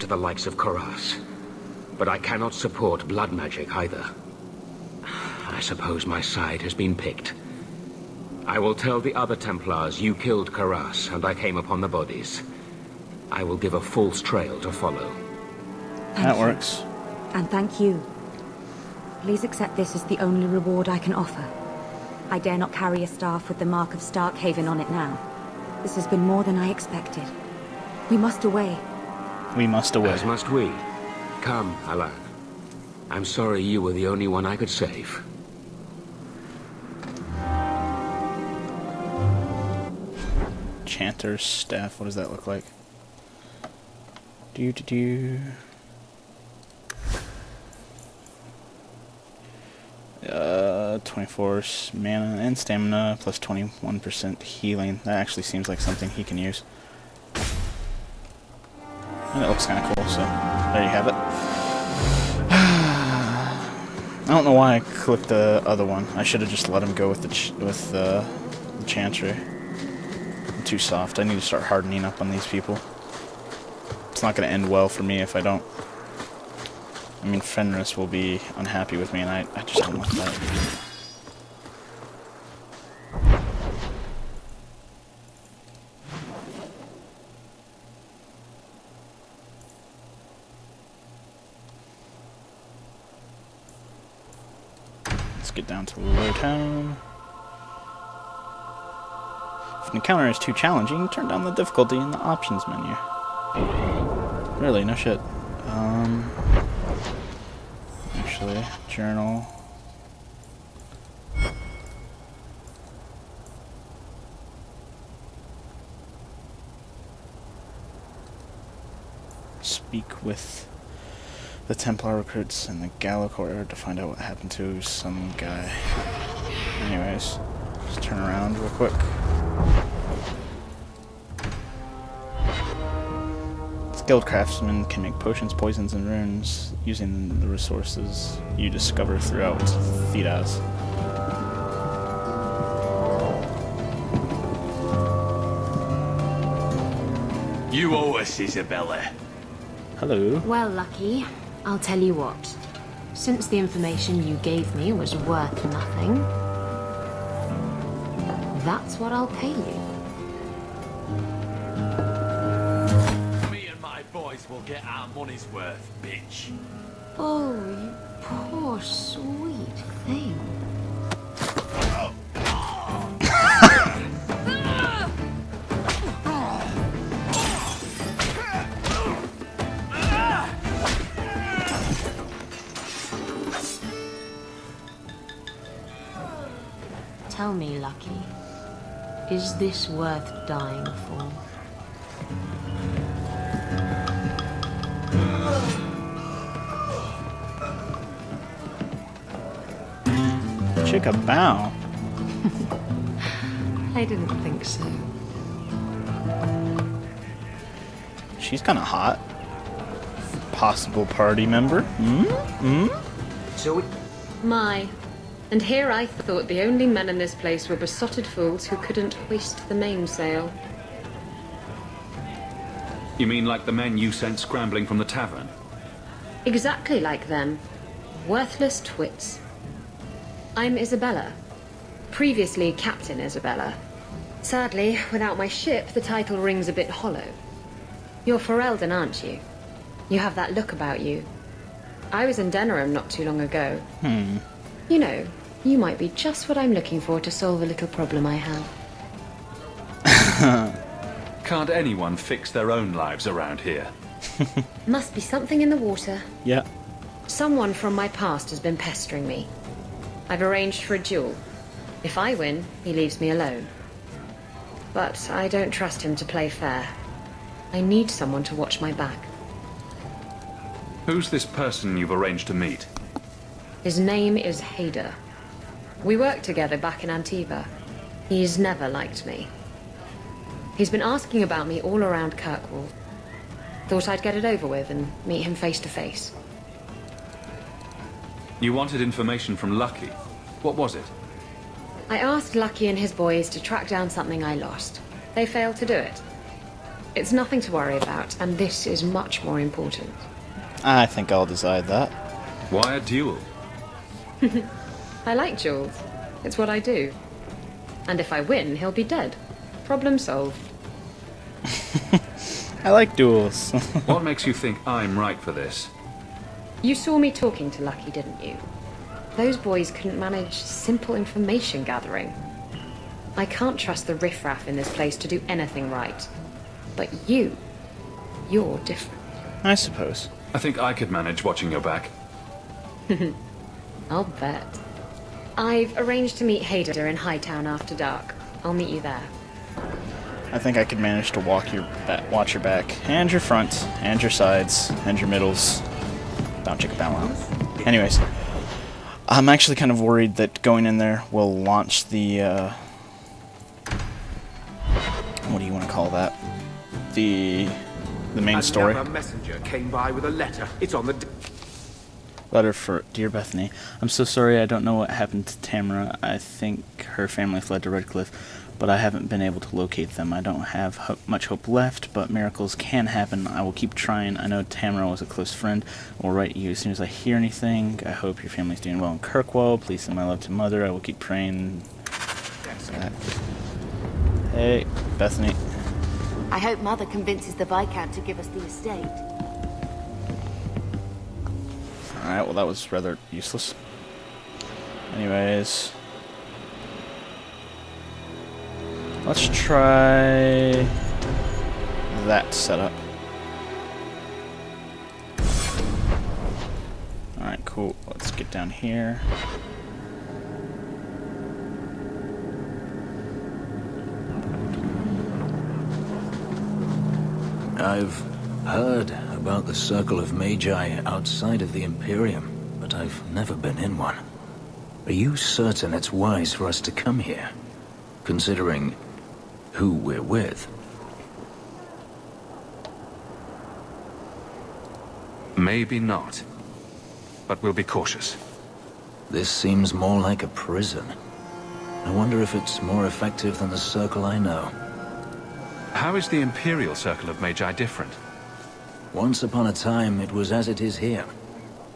to the likes of Karas. But I cannot support blood magic either. I suppose my side has been picked. I will tell the other Templars you killed Karas and I came upon the bodies. I will give a false trail to follow. That works. And thank you. Please accept this as the only reward I can offer. I dare not carry a staff with the mark of Starkhaven on it now. This has been more than I expected. We must away. We must away. As must we. Come, Alan. I'm sorry you were the only one I could save. Chanter's staff, what does that look like? Do. 24 mana and stamina, plus 21% healing. That actually seems like something he can use. And it looks kind of cool, so there you have it. I don't know why I clicked the other one. I should have just let him go with the Chantry. I'm too soft. I need to start hardening up on these people. It's not going to end well for me if I don't. I mean, Fenris will be unhappy with me, and I just don't want that. Let's get down to Lowtown. If an encounter is too challenging, turn down the difficulty in the options menu. Really? No shit. Actually, journal. Speak with the Templar recruits in the Gallo courtyard to find out what happened to some guy. Anyways, just turn around real quick. Skilled craftsmen can make potions, poisons, and runes using the resources you discover throughout Thedas. You owe us, Isabella. Hello. Well, Lucky, I'll tell you what. Since the information you gave me was worth nothing, that's what I'll pay you. We'll get our money's worth, bitch. Oh, you poor sweet thing. Tell me, Lucky, is this worth dying for? Chickabow. I didn't think so. She's kind of hot. Possible party member. So we... My. And here I thought the only men in this place were besotted fools who couldn't hoist the mainsail. You mean like the men you sent scrambling from the tavern? Exactly like them. Worthless twits. I'm Isabella. Previously Captain Isabella. Sadly, without my ship, the title rings a bit hollow. You're Ferelden, aren't you? You have that look about you. I was in Denerim not too long ago. You know, you might be just what I'm looking for to solve a little problem I have. Can't anyone fix their own lives around here? Must be something in the water. Yeah. Someone from my past has been pestering me. I've arranged for a duel. If I win, he leaves me alone. But I don't trust him to play fair. I need someone to watch my back. Who's this person you've arranged to meet? His name is Hader. We worked together back in Antiva. He's never liked me. He's been asking about me all around Kirkwall. Thought I'd get it over with and meet him face to face. You wanted information from Lucky. What was it? I asked Lucky and his boys to track down something I lost. They failed to do it. It's nothing to worry about, and this is much more important. I think I'll decide that. Why a duel? I like duels. It's what I do. And if I win, he'll be dead. Problem solved. I like duels. What makes you think I'm right for this? You saw me talking to Lucky, didn't you? Those boys couldn't manage simple information gathering. I can't trust the riffraff in this place to do anything right. But you're different. I suppose. I think I could manage watching your back. I'll bet. I've arranged to meet Hayder in Hightown after dark. I'll meet you there. I think I could manage to watch your back, and your front, and your sides, and your middles. Bow chicka bow wow. Anyways, I'm actually kind of worried that going in there will launch the, what do you want to call that? The main story. Another messenger came by with a letter. It's on the... Letter for Dear Bethany. I'm so sorry I don't know what happened to Tamara. I think her family fled to Redcliffe, but I haven't been able to locate them. I don't have much hope left, but miracles can happen. I will keep trying. I know Tamara was a close friend. I will write you as soon as I hear anything. I hope your family's doing well in Kirkwall. Please send my love to Mother. I will keep praying. Hey, Bethany. I hope Mother convinces the Viscount to give us the estate. Alright, well that was rather useless. Anyways. Let's try that setup. Alright, cool. Let's get down here. I've heard about the Circle of Magi outside of the Imperium, but I've never been in one. Are you certain it's wise for us to come here, considering who we're with? Maybe not. But we'll be cautious. This seems more like a prison. I wonder if it's more effective than the Circle I know. How is the Imperial Circle of Magi different? Once upon a time, it was as it is here.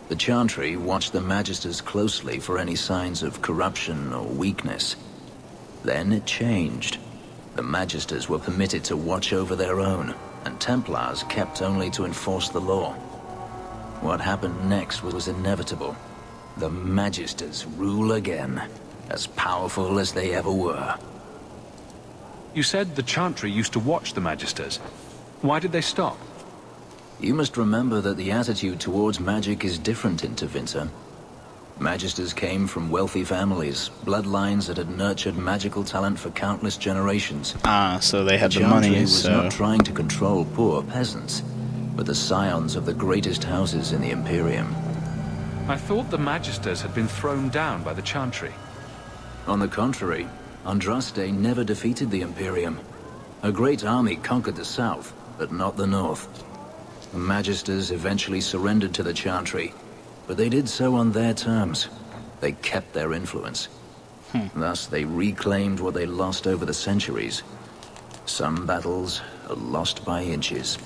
The Chantry watched the Magisters closely for any signs of corruption or weakness. Then it changed. The Magisters were permitted to watch over their own, and Templars kept only to enforce the law. What happened next was inevitable. The Magisters rule again, as powerful as they ever were. You said the Chantry used to watch the Magisters. Why did they stop? You must remember that the attitude towards magic is different in Tevinter. Magisters came from wealthy families, bloodlines that had nurtured magical talent for countless generations. Ah, so they had the Chantry money, was so... not trying to control poor peasants, but the scions of the greatest houses in the Imperium. I thought the Magisters had been thrown down by the Chantry. On the contrary, Andraste never defeated the Imperium. A great army conquered the south, but not the north. The Magisters eventually surrendered to the Chantry, but they did so on their terms. They kept their influence. Thus, they reclaimed what they lost over the centuries. Some battles are lost by inches.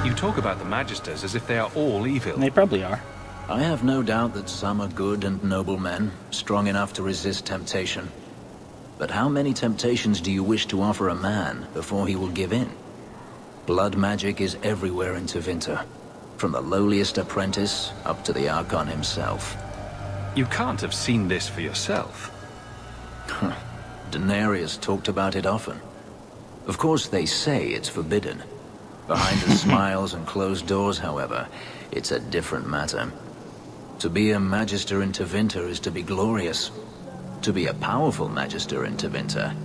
You talk about the Magisters as if they are all evil. They probably are. I have no doubt that some are good and noble men, strong enough to resist temptation. But how many temptations do you wish to offer a man before he will give in? Blood magic is everywhere in Tevinter, from the lowliest apprentice up to the Archon himself. You can't have seen this for yourself. Daenerys talked about it often. Of course, they say it's forbidden. Behind the smiles and closed doors, however, it's a different matter. To be a Magister in Tevinter is to be glorious. To be a powerful Magister in Tevinter,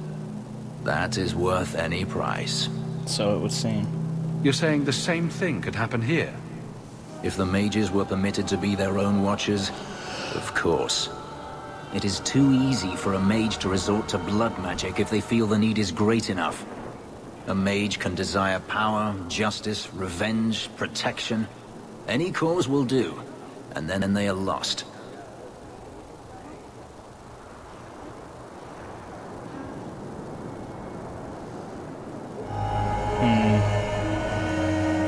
that is worth any price. So it would seem. You're saying the same thing could happen here? If the mages were permitted to be their own watchers, of course. It is too easy for a mage to resort to blood magic if they feel the need is great enough. A mage can desire power, justice, revenge, protection. Any cause will do, and then they are lost.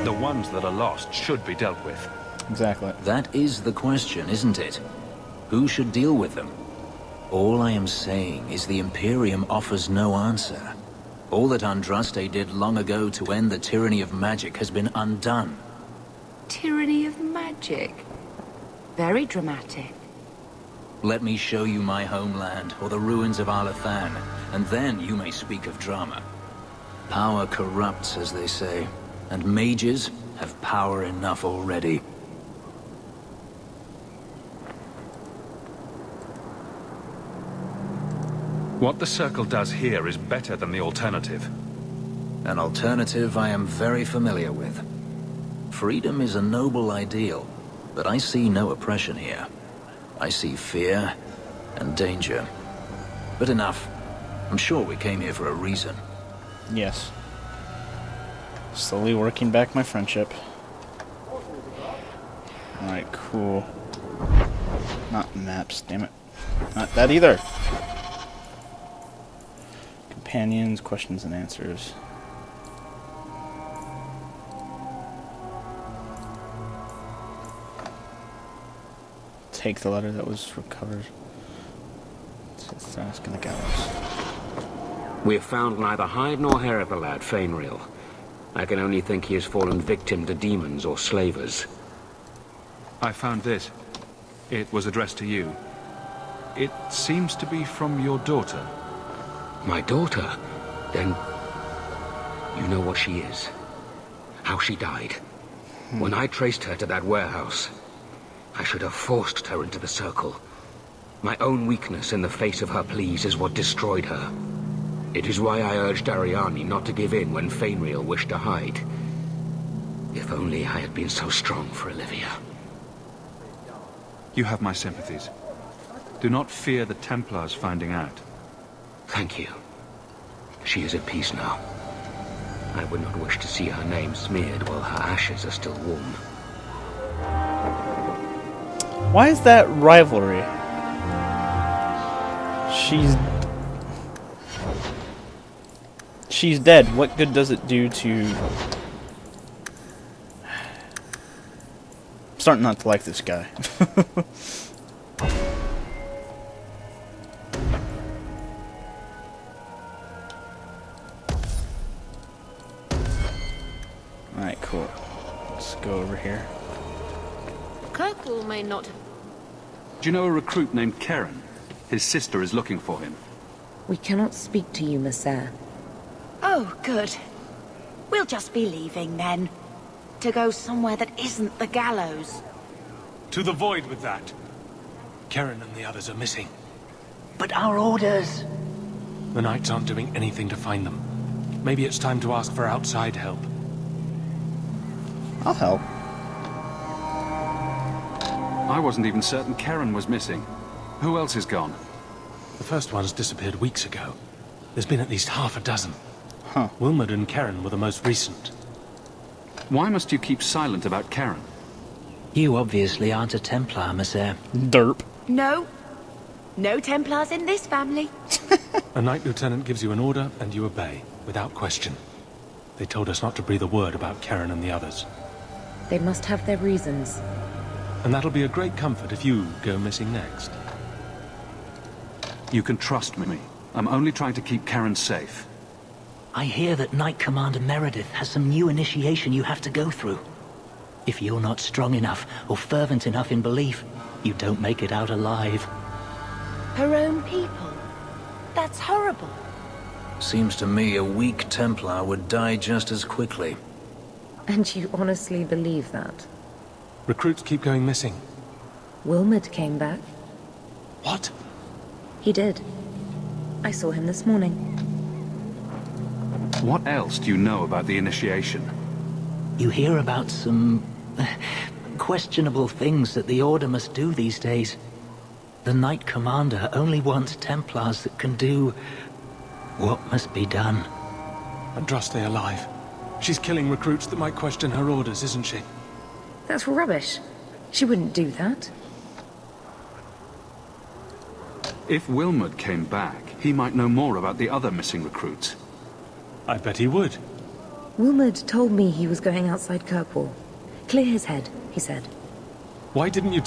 The ones that are lost should be dealt with. Exactly. That is the question, isn't it? Who should deal with them? All I am saying is the Imperium offers no answer. All that Andraste did long ago to end the tyranny of magic has been undone. Tyranny of magic. Very dramatic. Let me show you my homeland, or the ruins of Arlathan, and then you may speak of drama. Power corrupts, as they say, and mages have power enough already. What the Circle does here is better than the alternative. An alternative I am very familiar with. Freedom is a noble ideal, but I see no oppression here. I see fear and danger. But enough. I'm sure we came here for a reason. Yes. Slowly working back my friendship. Alright, cool. Not maps, damn it. Not that either. Companions, questions and answers. Take the letter that was recovered. It's asking the gallows. We have found neither hide nor hair of the lad, Fainreal. I can only think he has fallen victim to demons or slavers. I found this. It was addressed to you. It seems to be from your daughter. My daughter? Then... you know what she is. How she died. When I traced her to that warehouse, I should have forced her into the Circle. My own weakness in the face of her pleas is what destroyed her. It is why I urged Ariani not to give in when Fainreal wished to hide. If only I had been so strong for Olivia. You have my sympathies. Do not fear the Templars finding out. Thank you. She is at peace now. I would not wish to see her name smeared while her ashes are still warm. Why is that rivalry? She's dead. What good does it do to... I'm starting not to like this guy. Alright, cool. Let's go over here. Kirkle may not have... Do you know a recruit named Karen? His sister is looking for him. We cannot speak to you, Messer. Oh, good. We'll just be leaving then. To go somewhere that isn't the gallows. To the void with that. Karen and the others are missing. But our orders... The Knights aren't doing anything to find them. Maybe it's time to ask for outside help. I'll help. I wasn't even certain Karen was missing. Who else is gone? The first ones disappeared weeks ago. There's been at least half a dozen. Huh. Wilmot and Karen were the most recent. Why must you keep silent about Karen? You obviously aren't a Templar, Messer. Derp. No. No Templars in this family. A Knight Lieutenant gives you an order and you obey, without question. They told us not to breathe a word about Karen and the others. They must have their reasons. And that'll be a great comfort if you go missing next. You can trust me. I'm only trying to keep Karen safe. I hear that Knight Commander Meredith has some new initiation you have to go through. If you're not strong enough or fervent enough in belief, you don't make it out alive. Her own people. That's horrible. Seems to me a weak Templar would die just as quickly. And you honestly believe that? Recruits keep going missing. Wilmot came back. What? He did. I saw him this morning. What else do you know about the initiation? You hear about some questionable things that the Order must do these days. The Knight Commander only wants Templars that can do what must be done. Andraste alive. She's killing recruits that might question her orders, isn't she? That's rubbish. She wouldn't do that. If Wilmot came back, he might know more about the other missing recruits. I bet he would. Wilmerd told me he was going outside Kirkwall. Clear his head, he said. Why didn't you